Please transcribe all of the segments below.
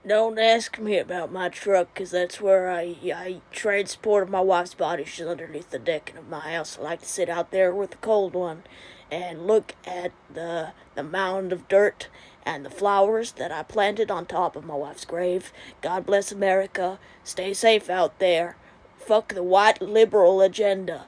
Don't ask me about my truck, 'cause that's where I transported my wife's body. She's underneath the decking of my house. I like to sit out there with the cold one and look at the mound of dirt and the flowers that I planted on top of my wife's grave. God bless America. Stay safe out there. Fuck the white liberal agenda.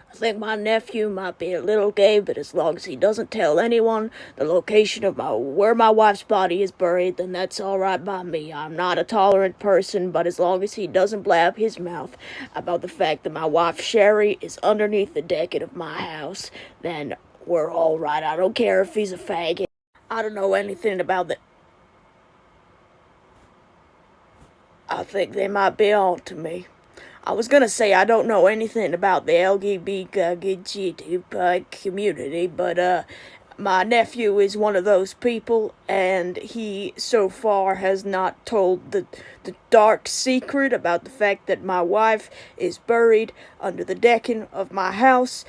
I think my nephew might be a little gay, but as long as he doesn't tell anyone the location of where my wife's body is buried, then that's all right by me. I'm not a tolerant person, but as long as he doesn't blab his mouth about the fact that my wife Sherry is underneath the decking of my house, then we're all right. I don't care if he's a faggot. I don't know anything about that. I think they might be on to me. I was gonna say I don't know anything about the LGBT community, but my nephew is one of those people, and he so far has not told the dark secret about the fact that my wife is buried under the decking of my house.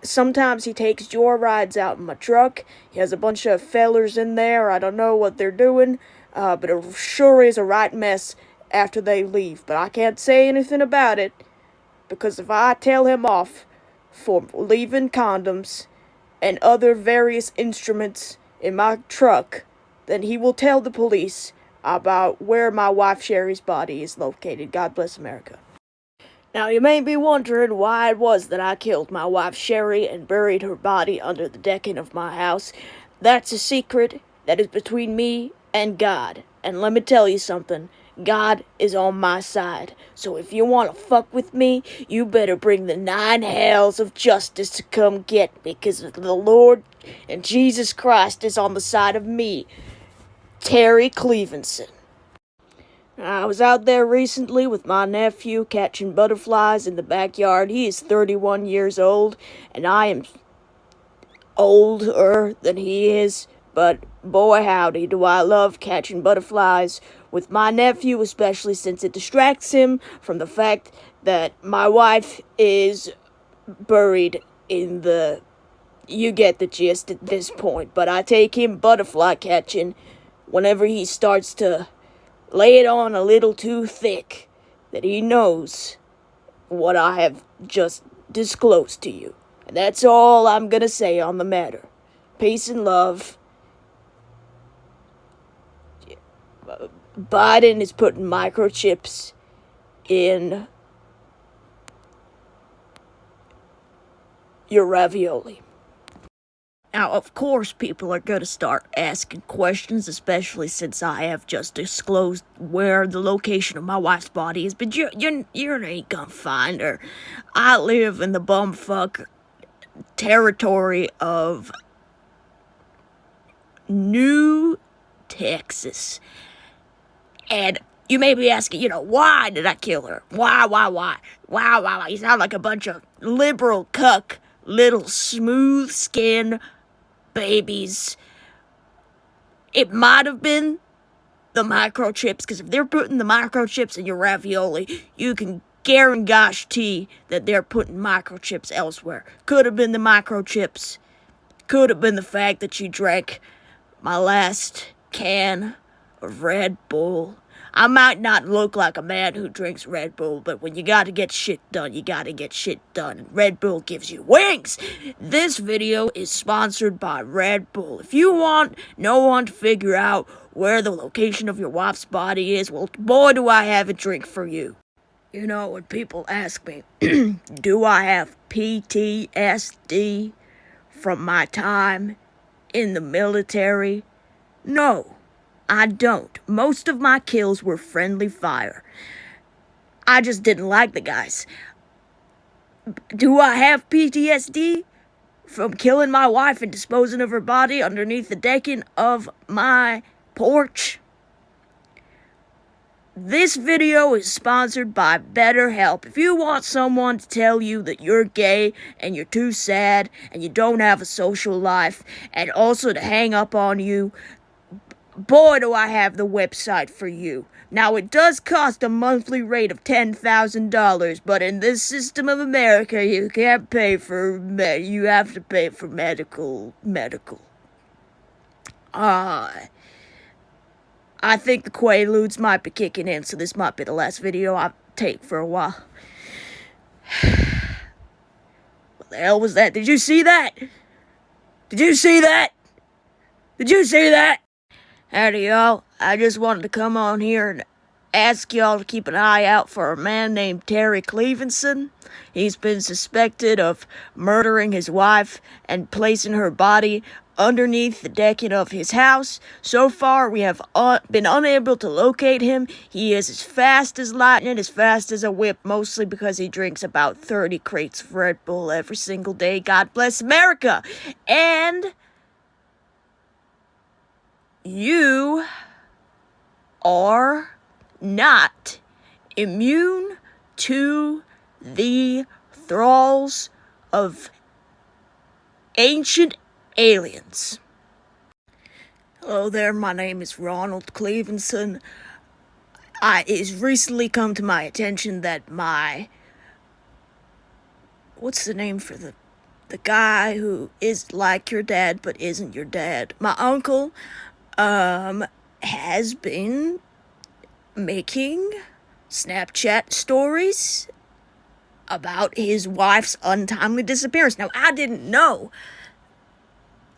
Sometimes he takes joyrides out in my truck. He has a bunch of fellers in there. I don't know what they're doing, but it sure is a right mess after they leave. But I can't say anything about it, because if I tell him off for leaving condoms and other various instruments in my truck, then he will tell the police about where my wife Sherry's body is located. God bless America. Now, you may be wondering why it was that I killed my wife Sherry and buried her body under the decking of my house. That's a secret that is between me and God. And let me tell you something. God is on my side. So if you want to fuck with me, you better bring the 9 hells of justice to come get me, because the Lord and Jesus Christ is on the side of me, Terry Cleavinson. I was out there recently with my nephew catching butterflies in the backyard. He is 31 years old, and I am older than he is. But boy howdy, do I love catching butterflies with my nephew, especially since it distracts him from the fact that my wife is buried in the... You get the gist at this point. But I take him butterfly catching whenever he starts to lay it on a little too thick, that he knows what I have just disclosed to you. And that's all I'm gonna say on the matter. Peace and love. Biden is putting microchips in your ravioli. Now, of course, people are going to start asking questions, especially since I have just disclosed where the location of my wife's body is, but you ain't gonna find her. I live in the bumfuck territory of New Texas. And you may be asking, why did I kill her? Why? You sound like a bunch of liberal cuck, little smooth skin babies. It might have been the microchips, because if they're putting the microchips in your ravioli, you can guarantee that they're putting microchips elsewhere. Could have been the microchips. Could have been the fact that you drank my last can of Red Bull. I might not look like a man who drinks Red Bull, but when you gotta get shit done, you gotta get shit done. And Red Bull gives you wings. This video is sponsored by Red Bull. If you want no one to figure out where the location of your wife's body is, well, boy, do I have a drink for you. When people ask me, do I have PTSD from my time in the military? No, I don't. Most of my kills were friendly fire. I just didn't like the guys. Do I have PTSD from killing my wife and disposing of her body underneath the decking of my porch? This video is sponsored by BetterHelp. If you want someone to tell you that you're gay and you're too sad and you don't have a social life, and also to hang up on you, boy, do I have the website for you. Now, it does cost a monthly rate of $10,000, but in this system of America, you can't pay for you have to pay for medical. I think the Quaaludes might be kicking in, so this might be the last video I take for a while. What the hell was that? Did you see that? Did you see that? Did you see that? Howdy, y'all. I just wanted to come on here and ask y'all to keep an eye out for a man named Ronald Cleavinson. He's been suspected of murdering his wife and placing her body underneath the decking of his house. So far, we have been unable to locate him. He is as fast as lightning, as fast as a whip, mostly because he drinks about 30 crates of Red Bull every single day. God bless America! And you are not immune to the thralls of ancient aliens. Hello there, my name is Ronald Cleavinson. It has recently come to my attention that what's the name for the guy who is like your dad but isn't your dad? My uncle, has been making Snapchat stories about his wife's untimely disappearance. Now, I didn't know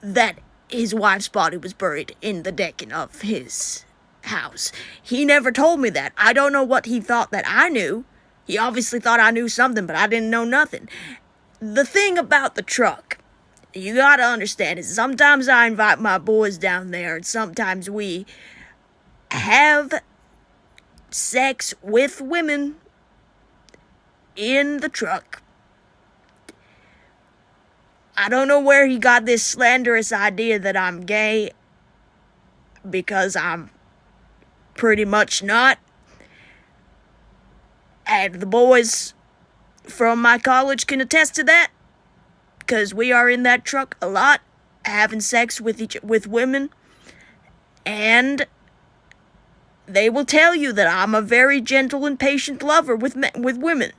that his wife's body was buried in the decking of his house. He never told me that. I don't know what he thought that I knew. He obviously thought I knew something, but I didn't know nothing. The thing about the truck, you gotta understand, is sometimes I invite my boys down there, and sometimes we have sex with women in the truck. I don't know where he got this slanderous idea that I'm gay, because I'm pretty much not. And the boys from my college can attest to that, because we are in that truck a lot, having sex with women, and they will tell you that I'm a very gentle and patient lover with women.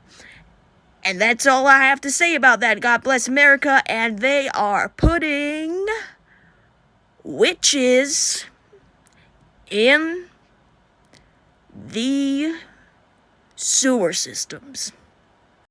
And that's all I have to say about that. God bless America. And they are putting witches in the sewer systems.